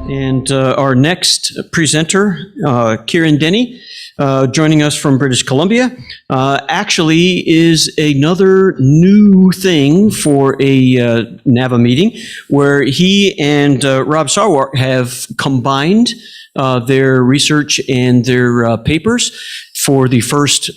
And our next presenter, Kieran Denny, joining us from British Columbia, actually is another new thing for a NAVA meeting where he and Rob Sarwark have combined their research and their papers for the first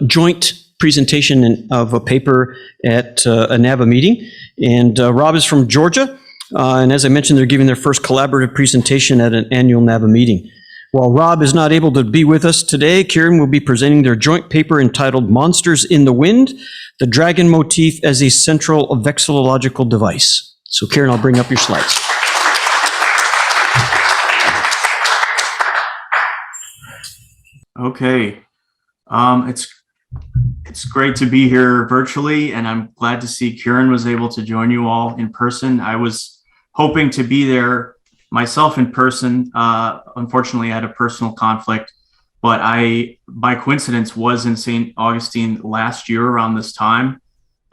joint presentation of a paper at a NAVA meeting. And Rob is from Georgia. And as I mentioned, they're giving their first collaborative presentation at an annual NAVA meeting. While Rob is not able to be with us today, Kieran will be presenting their joint paper entitled Monsters in the Wind, the Dragon Motif as a Central Vexillological Device. So Kieran, I'll bring up your slides. Okay. It's great to be here virtually, and I'm glad to see Kieran was able to join you all in person. I was hoping to be there myself in person. Unfortunately, I had a personal conflict, but I, by coincidence, was in St. Augustine last year around this time.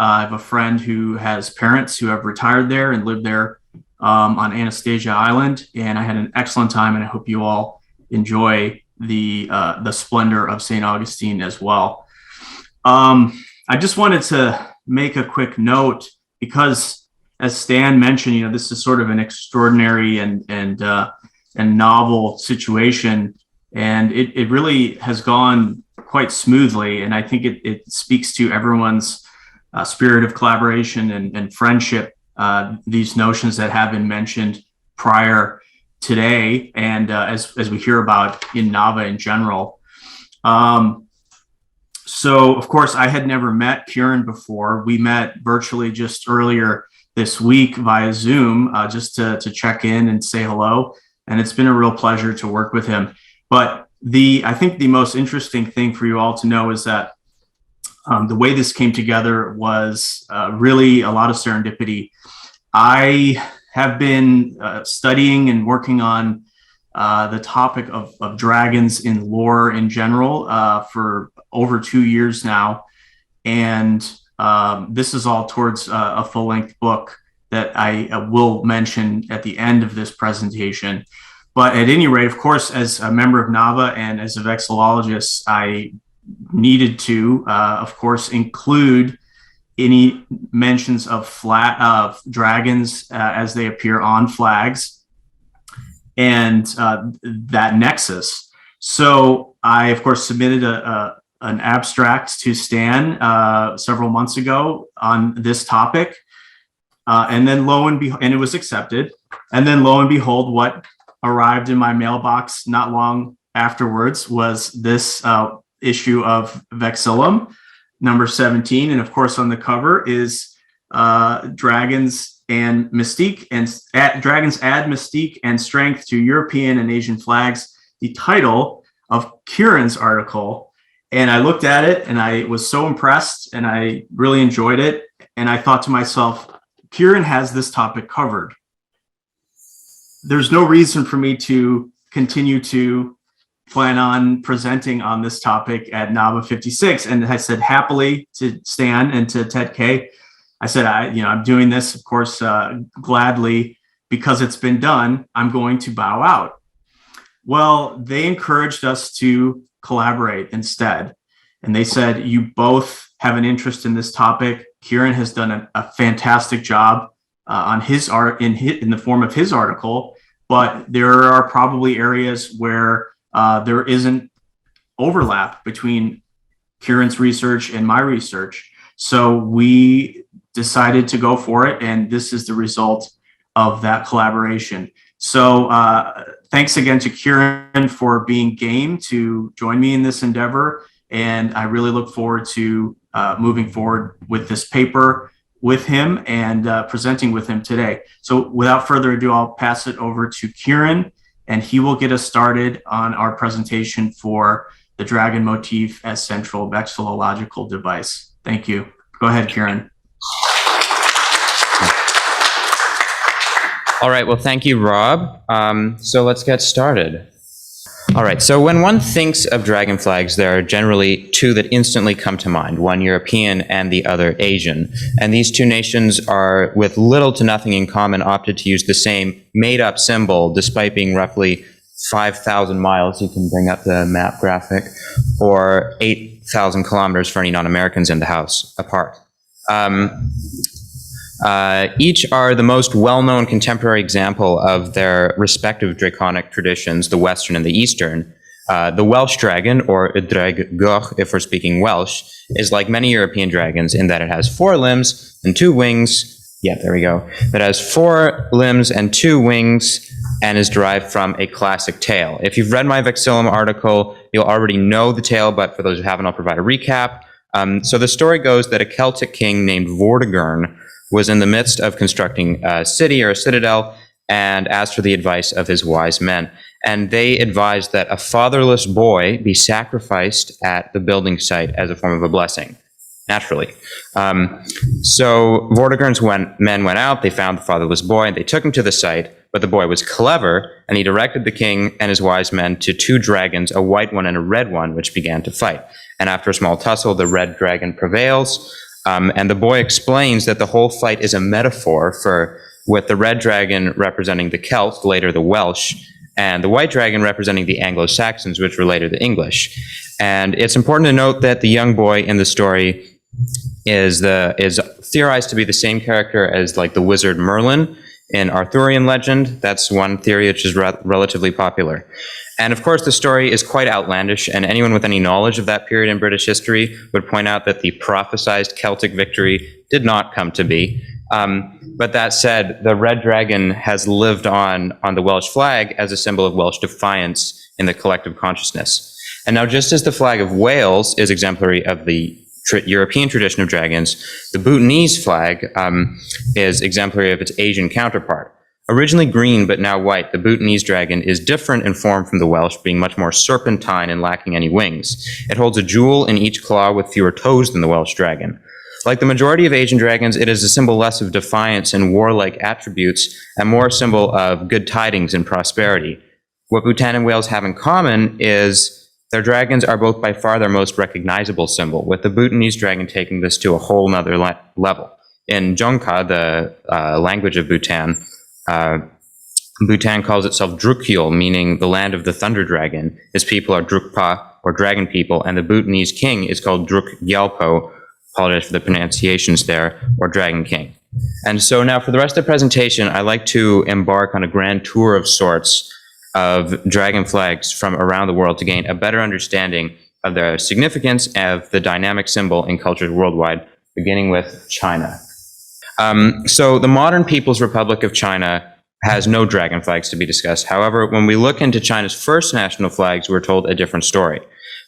I have a friend who has parents who have retired there and live there on Anastasia Island, and I had an excellent time, and I hope you all enjoy the splendor of St. Augustine as well. I just wanted to make a quick note because, as Stan mentioned, this is sort of an extraordinary and novel situation, and it really has gone quite smoothly. And I think it speaks to everyone's spirit of collaboration and friendship. These notions that have been mentioned prior today, and as we hear about in NAVA in general. So, of course, I had never met Kieran before. We met virtually just earlier this week via Zoom, just to check in and say hello. And it's been a real pleasure to work with him. But I think the most interesting thing for you all to know is that the way this came together was really a lot of serendipity. I have been studying and working on the topic of dragons in lore in general for over 2 years now. And this is all towards a full-length book that I will mention at the end of this presentation. But at any rate, of course, as a member of NAVA and as a vexillologist, I needed to, of course, include any mentions of dragons as they appear on flags and that nexus. So I, of course, submitted an abstract to Stan several months ago on this topic. And then lo and behold, and it was accepted. And then lo and behold, what arrived in my mailbox not long afterwards was this issue of Vexillum, number 17. And of course, on the cover is Dragons and Mystique, and Dragons add Mystique and Strength to European and Asian flags, the title of Kieran's article. And I looked at it and I was so impressed and I really enjoyed it. And I thought to myself, Kieran has this topic covered. There's no reason for me to continue to plan on presenting on this topic at NAVA 56. And I said happily to Stan and to Ted K. I said, I'm doing this, of course, gladly, because it's been done. I'm going to bow out. Well, they encouraged us to collaborate instead. And they said, you both have an interest in this topic. Kieran has done a fantastic job on his art in the form of his article, but there are probably areas where there isn't overlap between Kieran's research and my research. So we decided to go for it, and this is the result of that collaboration. So thanks again to Kieran for being game to join me in this endeavor, and I really look forward to moving forward with this paper with him and presenting with him today. So without further ado, I'll pass it over to Kieran, and he will get us started on our presentation for the dragon motif as central vexillological device. Thank you. Go ahead, Kieran. All right, well, thank you, Rob. So let's get started. All right, so when one thinks of dragon flags, there are generally two that instantly come to mind, one European and the other Asian. And these two nations are, with little to nothing in common, opted to use the same made-up symbol, despite being roughly 5,000 miles, you can bring up the map graphic, or 8,000 kilometers for any non-Americans in the house, apart. Each are the most well-known contemporary example of their respective draconic traditions, the Western and the Eastern. The Welsh Dragon, or y Draig Goch if we're speaking Welsh, is like many European dragons in that it has 4 limbs and 2 wings. Yeah, there we go. It has 4 limbs and 2 wings and is derived from a classic tale. If you've read my Vexillological article, you'll already know the tale, but for those who haven't, I'll provide a recap. So the story goes that a Celtic king named Vortigern was in the midst of constructing a city or a citadel and asked for the advice of his wise men. And they advised that a fatherless boy be sacrificed at the building site as a form of a blessing, naturally. So Vortigern's men went out, they found the fatherless boy, and they took him to the site, but the boy was clever, and he directed the king and his wise men to 2 dragons, a white one and a red one, which began to fight. And after a small tussle, the red dragon prevails. And the boy explains that the whole fight is a metaphor with the red dragon representing the Celts, later the Welsh, and the white dragon representing the Anglo-Saxons, which were later the English. And it's important to note that the young boy in the story is theorized to be the same character as like the wizard Merlin in Arthurian legend. That's one theory which is relatively popular. And of course, the story is quite outlandish, and anyone with any knowledge of that period in British history would point out that the prophesized Celtic victory did not come to be. But that said, the red dragon has lived on the Welsh flag as a symbol of Welsh defiance in the collective consciousness. And now, just as the flag of Wales is exemplary of the European tradition of dragons, the Bhutanese flag is exemplary of its Asian counterpart. Originally green but now white, the Bhutanese dragon is different in form from the Welsh, being much more serpentine and lacking any wings. It holds a jewel in each claw with fewer toes than the Welsh dragon. Like the majority of Asian dragons, it is a symbol less of defiance and warlike attributes and more a symbol of good tidings and prosperity. What Bhutan and Wales have in common is their dragons are both by far their most recognizable symbol, with the Bhutanese dragon taking this to a whole nother level. In Dzongkha, the language of Bhutan, Bhutan calls itself Drukgyal, meaning the land of the thunder dragon. Its people are Drukpa, or dragon people, and the Bhutanese king is called Druk Gyalpo, apologize for the pronunciations there, or dragon king. And so now for the rest of the presentation, I'd like to embark on a grand tour of sorts of dragon flags from around the world to gain a better understanding of their significance of the dynamic symbol in cultures worldwide, beginning with China. So the modern People's Republic of China has no dragon flags to be discussed. However, when we look into China's first national flags, we're told a different story.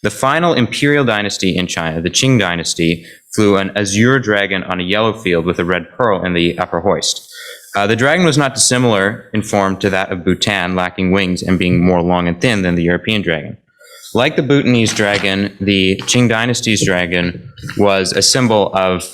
The final imperial dynasty in China, the Qing Dynasty, flew an azure dragon on a yellow field with a red pearl in the upper hoist. The dragon was not dissimilar in form to that of Bhutan, lacking wings and being more long and thin than the European dragon. Like the Bhutanese dragon, the Qing Dynasty's dragon was a symbol of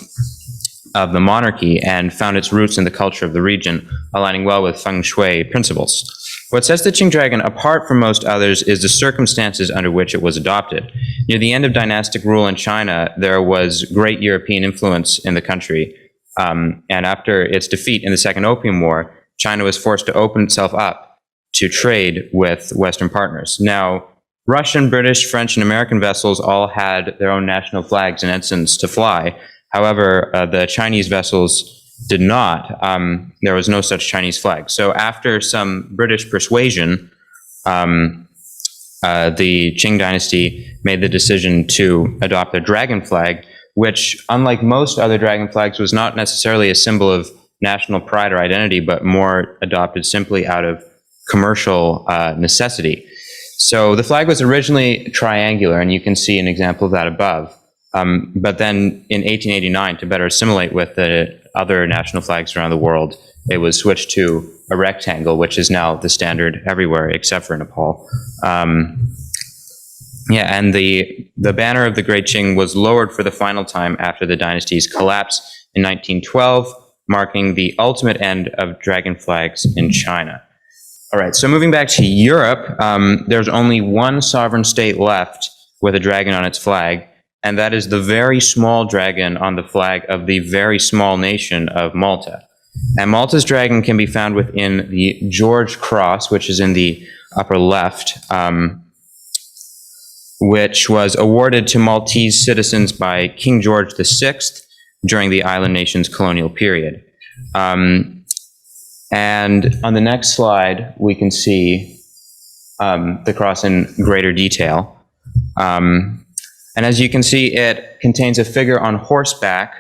the monarchy and found its roots in the culture of the region, aligning well with feng shui principles. What sets the Qing dragon apart from most others is the circumstances under which it was adopted. Near the end of dynastic rule in China, there was great European influence in the country. And after its defeat in the Second Opium War, China was forced to open itself up to trade with Western partners. Now, Russian, British, French, and American vessels all had their own national flags and ensigns to fly. However, the Chinese vessels did not. There was no such Chinese flag. So after some British persuasion, the Qing Dynasty made the decision to adopt a dragon flag, which, unlike most other dragon flags, was not necessarily a symbol of national pride or identity, but more adopted simply out of commercial necessity. So the flag was originally triangular, and you can see an example of that above. But then in 1889, to better assimilate with the other national flags around the world, it was switched to a rectangle, which is now the standard everywhere except for Nepal. And the banner of the Great Qing was lowered for the final time after the dynasty's collapse in 1912, marking the ultimate end of dragon flags in China. All right, so moving back to Europe, there's only one sovereign state left with a dragon on its flag, and that is the very small dragon on the flag of the very small nation of Malta. And Malta's dragon can be found within the George Cross, which is in the upper left, which was awarded to Maltese citizens by King George VI during the island nation's colonial period. And on the next slide, we can see the cross in greater detail. And as you can see, it contains a figure on horseback,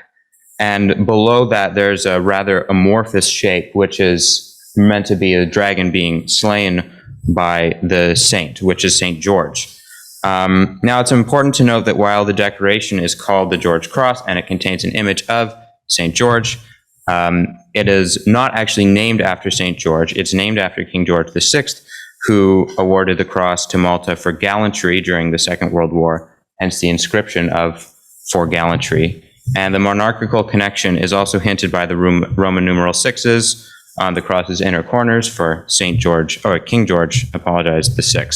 and below that there's a rather amorphous shape, which is meant to be a dragon being slain by the saint, which is St. George. Now, it's important to note that while the decoration is called the George Cross and it contains an image of St. George, it is not actually named after St. George. It's named after King George VI, who awarded the cross to Malta for gallantry during the Second World War, hence the inscription of "for gallantry." And the monarchical connection is also hinted by the Roman numeral sixes on the cross's inner corners for St. George, or King George, VI.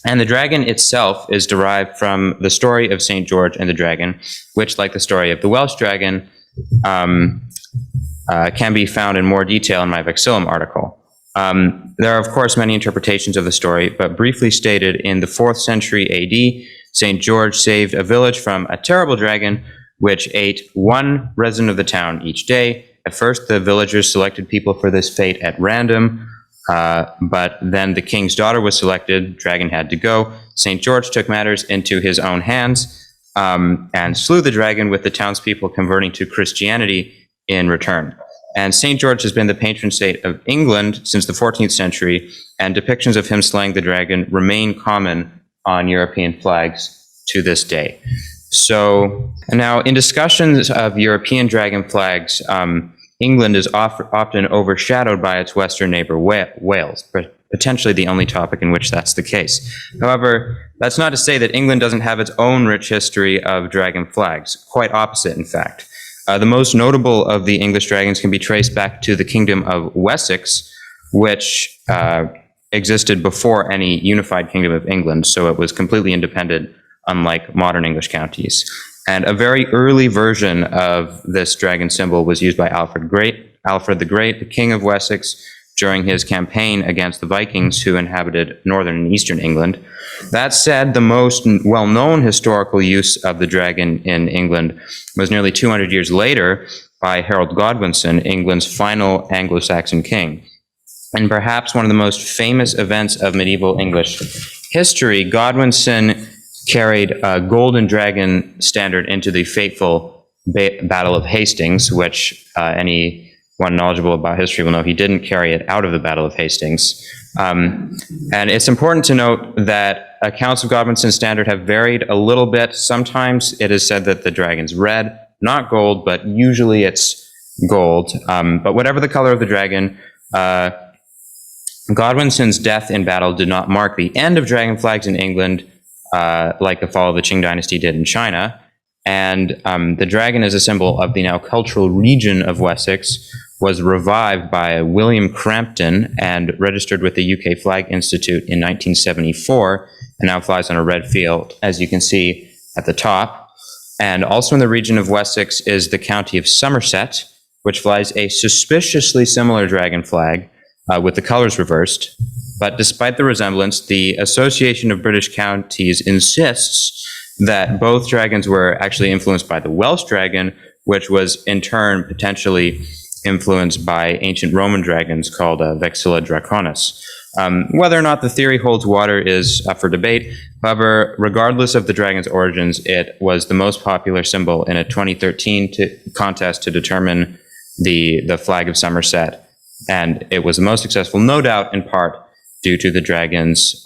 And the dragon itself is derived from the story of St. George and the dragon, which, like the story of the Welsh dragon, can be found in more detail in my Vexillum article. There are, of course, many interpretations of the story, but briefly stated, in the 4th century AD, St. George saved a village from a terrible dragon, which ate one resident of the town each day. At first, the villagers selected people for this fate at random, but then the king's daughter was selected. Dragon had to go. St. George took matters into his own hands and slew the dragon, with the townspeople converting to Christianity in return. And St. George has been the patron saint of England since the 14th century, and depictions of him slaying the dragon remain common on European flags to this day. So now, in discussions of European dragon flags, England is often overshadowed by its western neighbor Wales, potentially the only topic in which that's the case. However, that's not to say that England doesn't have its own rich history of dragon flags. Quite opposite, in fact. The most notable of the English dragons can be traced back to the kingdom of Wessex, which existed before any unified kingdom of England, so it was completely independent, unlike modern English counties. And a very early version of this dragon symbol was used by Alfred the Great, the King of Wessex, during his campaign against the Vikings who inhabited northern and eastern England. That said, the most well-known historical use of the dragon in England was nearly 200 years later by Harold Godwinson, England's final Anglo-Saxon king. And perhaps one of the most famous events of medieval English history, Godwinson carried a golden dragon standard into the fateful Battle of Hastings, which anyone knowledgeable about history will know he didn't carry it out of the Battle of Hastings. And it's important to note that accounts of Godwinson's standard have varied a little bit. Sometimes it is said that the dragon's red, not gold, but usually it's gold. But whatever the color of the dragon, Godwinson's death in battle did not mark the end of dragon flags in England, like the fall of the Qing Dynasty did in China. And the dragon, as a symbol of the now cultural region of Wessex, was revived by William Crampton and registered with the UK Flag Institute in 1974, and now flies on a red field, as you can see at the top. And also in the region of Wessex is the county of Somerset, which flies a suspiciously similar dragon flag, with the colors reversed. But despite the resemblance, the Association of British Counties insists that both dragons were actually influenced by the Welsh dragon, which was in turn potentially influenced by ancient Roman dragons called Vexillological. Whether or not the theory holds water is up for debate. However, regardless of the dragon's origins, it was the most popular symbol in a 2013 contest to determine the flag of Somerset. And it was the most successful, no doubt, in part due to the dragon's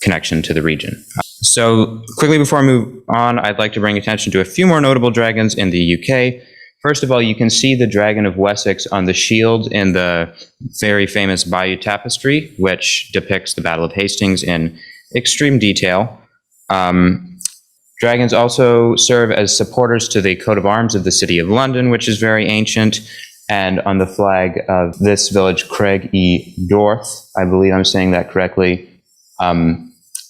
connection to the region. So quickly before I move on, I'd like to bring attention to a few more notable dragons in the UK. First of all, you can see the Dragon of Wessex on the shield in the very famous Bayeux Tapestry, which depicts the Battle of Hastings in extreme detail. Dragons also serve as supporters to the coat of arms of the City of London, which is very ancient. And on the flag of this village, Craig y Dorth, I believe I'm saying that correctly,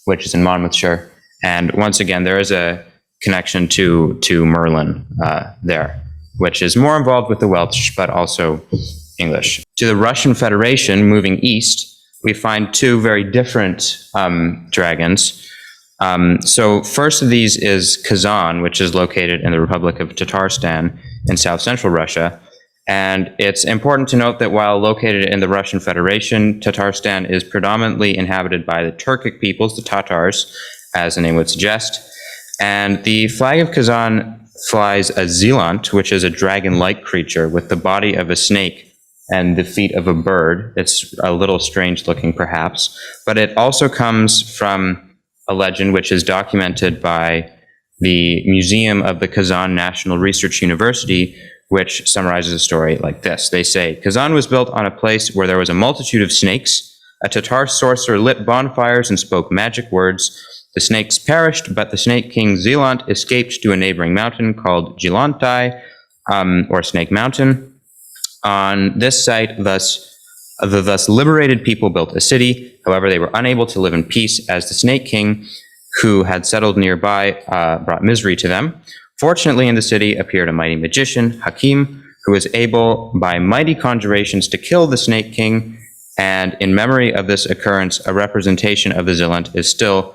which is in Monmouthshire. And once again, there is a connection to Merlin there, which is more involved with the Welsh, but also English. To the Russian Federation, moving east, we find two very different dragons. So first of these is Kazan, which is located in the Republic of Tatarstan in south-central Russia. And it's important to note that while located in the Russian Federation, Tatarstan is predominantly inhabited by the Turkic peoples, the Tatars, as the name would suggest. And the flag of Kazan flies a zealant, which is a dragon-like creature with the body of a snake and the feet of a bird. It's a little strange looking, perhaps, but it also comes from a legend which is documented by the Museum of the Kazan National Research University, which summarizes the story like this. They say, Kazan was built on a place where there was a multitude of snakes. A Tatar sorcerer lit bonfires and spoke magic words. The snakes perished, but the snake king Zealant escaped to a neighboring mountain called Gilantai, or Snake Mountain. On this site, the thus liberated people built a city. However, they were unable to live in peace as the Snake King, who had settled nearby, brought misery to them. Fortunately, in the city appeared a mighty magician, Hakim, who was able, by mighty conjurations, to kill the Snake King. And in memory of this occurrence, a representation of the Zealant is still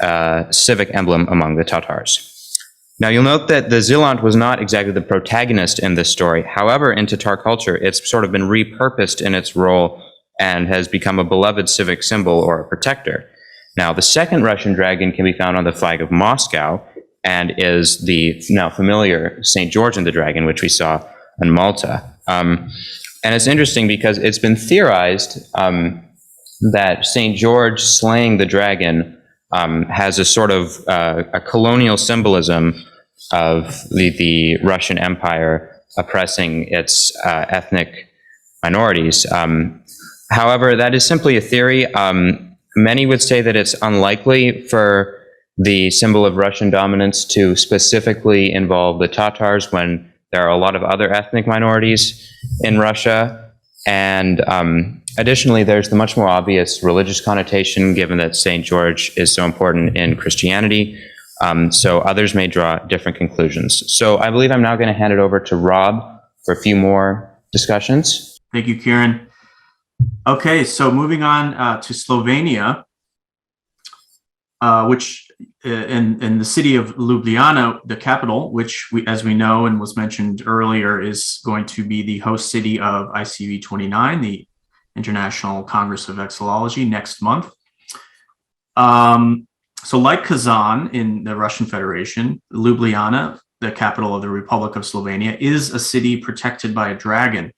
a civic emblem among the Tatars. Now, you'll note that the Zealant was not exactly the protagonist in this story. However, in Tatar culture, it's sort of been repurposed in its role and has become a beloved civic symbol or a protector. Now, the second Russian dragon can be found on the flag of Moscow and is the now familiar St. George and the Dragon, which we saw in Malta. And it's interesting because it's been theorized that St. George slaying the dragon has a sort of a colonial symbolism of the Russian Empire oppressing its ethnic minorities. However, that is simply a theory. Many would say that it's unlikely for the symbol of Russian dominance to specifically involve the Tatars when there are a lot of other ethnic minorities in Russia. And additionally, there's the much more obvious religious connotation, given that St. George is so important in Christianity. So others may draw different conclusions. So I believe I'm now going to hand it over to Rob for a few more discussions. Thank you, Kieran. Okay, so moving on to Slovenia, which in the city of Ljubljana, the capital, which as we know and was mentioned earlier, is going to be the host city of ICV 29, the International Congress of Vexillology, next month. So like Kazan in the Russian Federation, Ljubljana, the capital of the Republic of Slovenia, is a city protected by a dragon.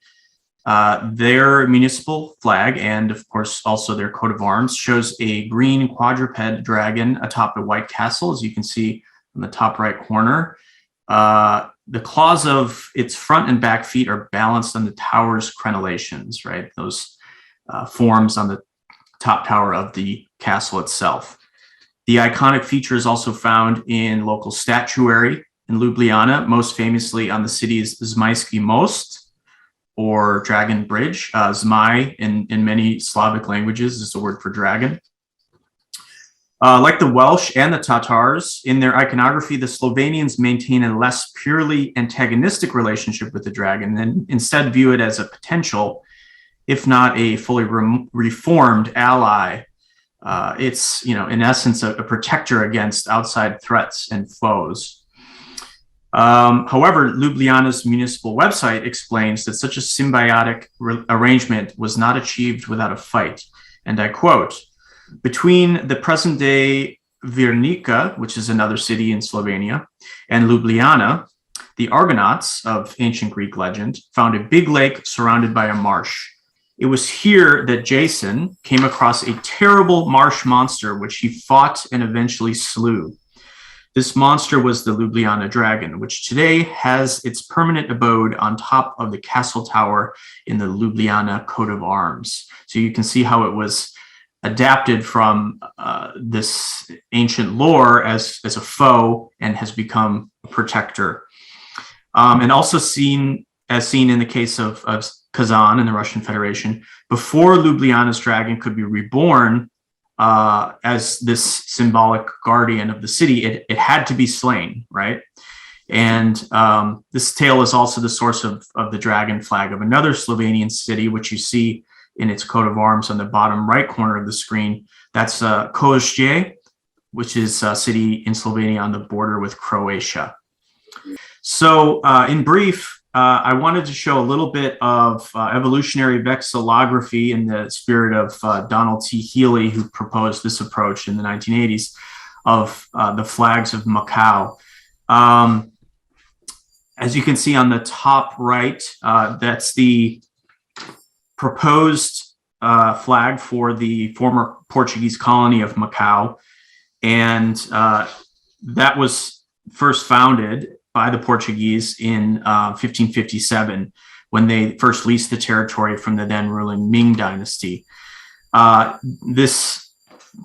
Their municipal flag, and of course also their coat of arms, shows a green quadruped dragon atop a white castle, as you can see in the top right corner. The claws of its front and back feet are balanced on the tower's crenellations, right? Those forms on the top tower of the castle itself. The iconic feature is also found in local statuary in Ljubljana, most famously on the city's Zmajski Most, or Dragon Bridge. Zmaj in many Slavic languages is the word for dragon. Like the Welsh and the Tatars, in their iconography, the Slovenians maintain a less purely antagonistic relationship with the dragon and instead view it as a potential, if not a fully reformed ally. It's, in essence, a protector against outside threats and foes. However, Ljubljana's municipal website explains that such a symbiotic arrangement was not achieved without a fight. And I quote, between the present-day Virnica, which is another city in Slovenia, and Ljubljana, the Argonauts of ancient Greek legend found a big lake surrounded by a marsh. It was here that Jason came across a terrible marsh monster, which he fought and eventually slew. This monster was the Ljubljana Dragon, which today has its permanent abode on top of the castle tower in the Ljubljana coat of arms. So you can see how it was adapted from this ancient lore as a foe and has become a protector. And also seen as seen in the case of Kazan in the Russian Federation, before Ljubljana's dragon could be reborn as this symbolic guardian of the city, it had to be slain, right? And this tale is also the source of the dragon flag of another Slovenian city, which you see in its coat of arms on the bottom right corner of the screen. That's Košice, which is a city in Slovenia on the border with Croatia. So in brief, I wanted to show a little bit of evolutionary vexillography in the spirit of Donald T. Healy, who proposed this approach in the 1980s of the flags of Macau. As you can see on the top right, that's the proposed flag for the former Portuguese colony of Macau. And that was first founded by the Portuguese in 1557, when they first leased the territory from the then ruling Qing Dynasty. This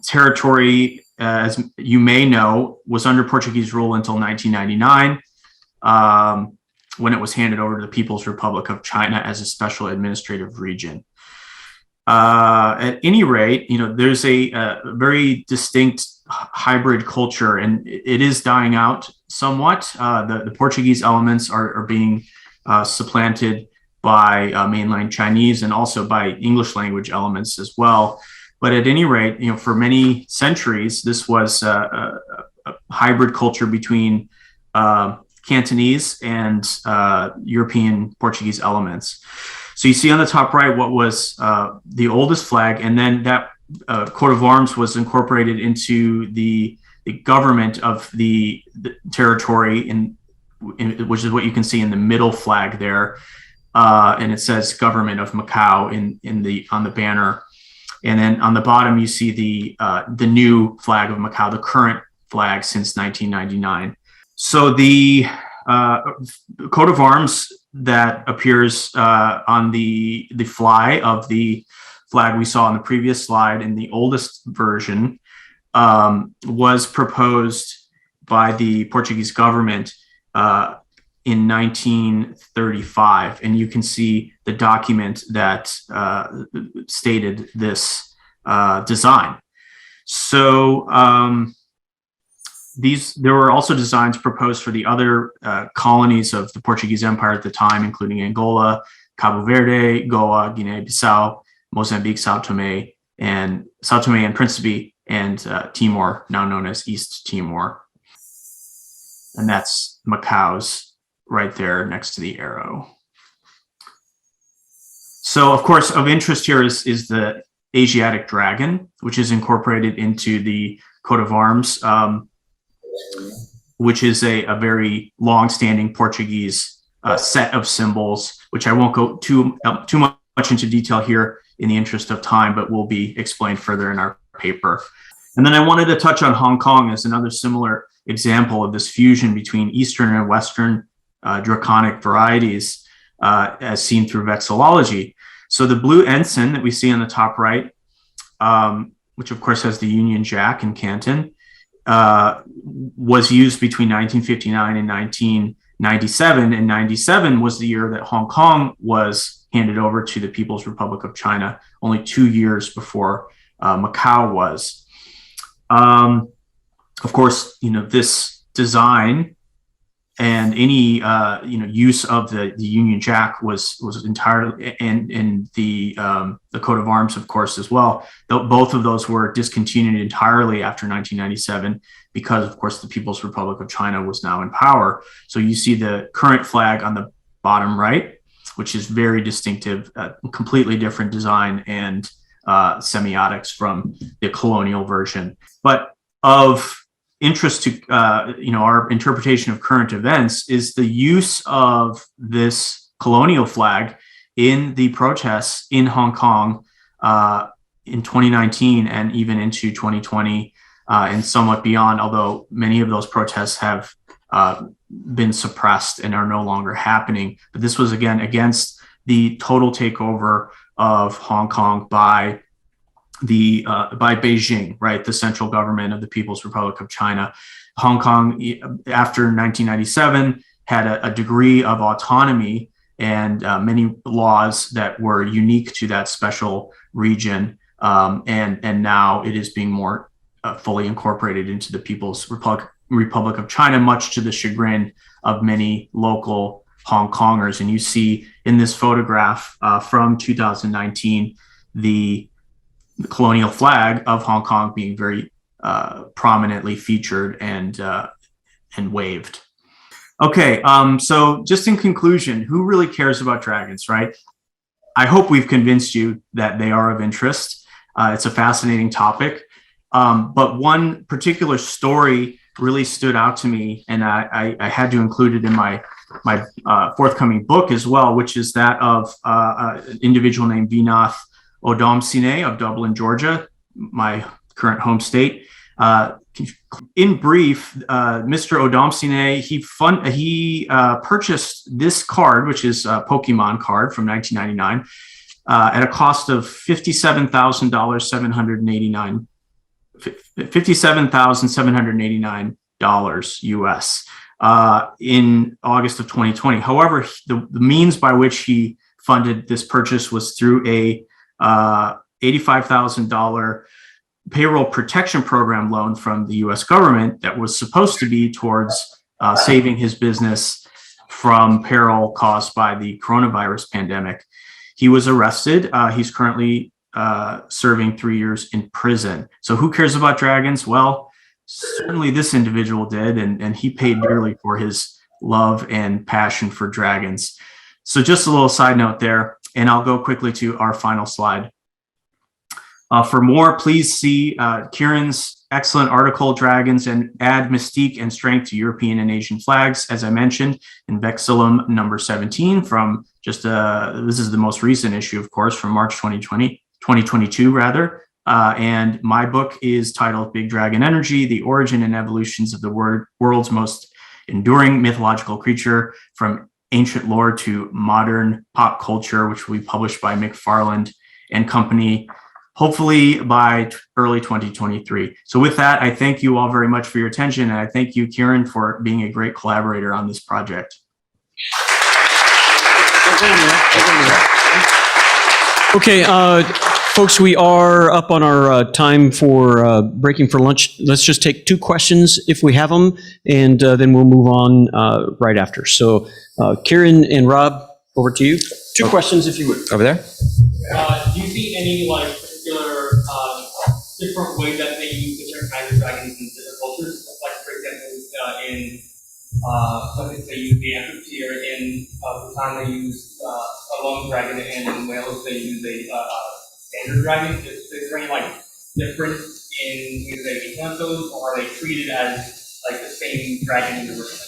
territory, as you may know, was under Portuguese rule until 1999, when it was handed over to the People's Republic of China as a special administrative region. At any rate, there's a very distinct hybrid culture, and it is dying out somewhat. The Portuguese elements are being supplanted by mainland Chinese and also by English language elements as well. But at any rate, for many centuries, this was a hybrid culture between Cantonese and European Portuguese elements. So you see on the top right what was the oldest flag, and then that coat of arms was incorporated into the government of the territory, which is what you can see in the middle flag there, and it says "Government of Macau" on the banner, and then on the bottom you see the new flag of Macau, the current flag since 1999. So the coat of arms that appears on the fly of the flag we saw on the previous slide in the oldest version was proposed by the Portuguese government in 1935. And you can see the document that stated this design. So there were also designs proposed for the other colonies of the Portuguese Empire at the time, including Angola, Cabo Verde, Goa, Guinea-Bissau, Mozambique, Sao Tome and Principe, and Timor, now known as East Timor. And that's Macau's right there next to the arrow. So, of course, of interest here is the Asiatic Dragon, which is incorporated into the coat of arms, which is a very long-standing Portuguese set of symbols, which I won't go too much into detail here in the interest of time, but will be explained further in our paper. And then I wanted to touch on Hong Kong as another similar example of this fusion between Eastern and Western draconic varieties as seen through vexillology. So the blue ensign that we see on the top right, which of course has the Union Jack in Canton, was used between 1959 and 1997. And 97 was the year that Hong Kong was handed over to the People's Republic of China, only 2 years before Macau was. Of course, this design and any use of the Union Jack was entirely, and the coat of arms, of course, as well. Both of those were discontinued entirely after 1997 because, of course, the People's Republic of China was now in power. So you see the current flag on the bottom right, which is very distinctive, completely different design and semiotics from the colonial version. But of interest to our interpretation of current events is the use of this colonial flag in the protests in Hong Kong in 2019 and even into 2020 and somewhat beyond, although many of those protests have been suppressed and are no longer happening. But this was, again, against the total takeover of Hong Kong by Beijing, right, the central government of the People's Republic of China. Hong Kong, after 1997, had a degree of autonomy and many laws that were unique to that special region. And now it is being more fully incorporated into the People's Republic of China, much to the chagrin of many local Hong Kongers. And you see in this photograph from 2019, the colonial flag of Hong Kong being very prominently featured and waved. Okay, so just in conclusion, who really cares about dragons, right? I hope we've convinced you that they are of interest. It's a fascinating topic. But one particular story really stood out to me, and I had to include it in my forthcoming book as well, which is that of an individual named Vinath Odomsine of Dublin, Georgia, my current home state. In brief, Mr. Odomsine, he purchased this card, which is a Pokemon card from 1999, at a cost of $57,789 US in August of 2020. However, the means by which he funded this purchase was through a $85,000 payroll protection program loan from the US government that was supposed to be towards saving his business from peril caused by the coronavirus pandemic. He was arrested. He's currently serving 3 years in prison. So who cares about dragons? Well, certainly this individual did, and he paid dearly for his love and passion for dragons. So just a little side note there, and I'll go quickly to our final slide. For more, please see Kieran's excellent article, Dragons and Add Mystique and Strength to European and Asian Flags, as I mentioned, in Vexillum number 17 from just, this is the most recent issue, of course, from March 2022 rather. And my book is titled Big Dragon Energy, The Origin and Evolutions of the World's Most Enduring Mythological Creature from Ancient Lore to Modern Pop Culture, which will be published by McFarland and Company, hopefully by early 2023. So with that, I thank you all very much for your attention. And I thank you, Kieran, for being a great collaborator on this project. Okay, folks, we are up on our time for breaking for lunch. Let's just take 2 questions if we have them, and then we'll move on right after. So Kieran and Rob, over to you. 2 questions if you would. Over there. Do you see any particular different ways that they use different kinds of dragons in different cultures? Like, for example, in they use the amphitheater, in Bhutan they use a lone dragon, and in Wales they use a standard dragon. Is there any difference in either they become those, or are they treated as the same dragon universally?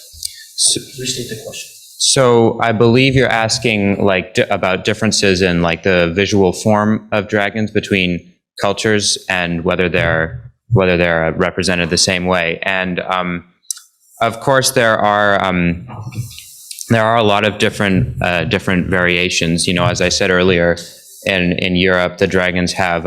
So, restate the question. So I believe you're asking about differences in the visual form of dragons between cultures and whether they're represented the same way. And of course there are a lot of different variations. You know, as I said earlier, in Europe the dragons have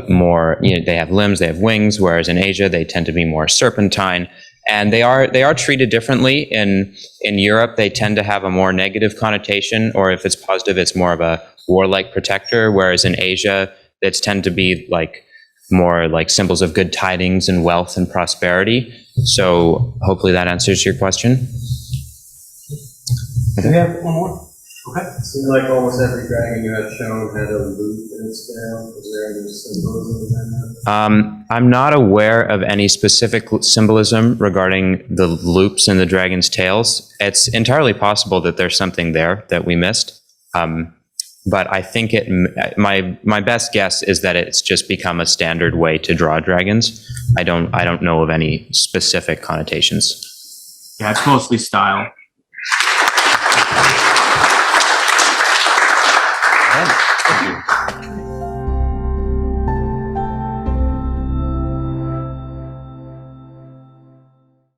more. They have limbs, they have wings, whereas in Asia they tend to be more serpentine. And they are treated differently. In Europe, they tend to have a more negative connotation, or if it's positive, it's more of a warlike protector. Whereas in Asia, it's tend to be more symbols of good tidings and wealth and prosperity. So hopefully that answers your question. Do we have one more? Okay. It seemed like almost every dragon you had shown had a loop in its tail. Was there any symbolism behind that? I'm not aware of any specific symbolism regarding the loops in the dragon's tails. It's entirely possible that there's something there that we missed. But I think my best guess is that it's just become a standard way to draw dragons. I don't know of any specific connotations. Yeah, it's mostly style. Thank you.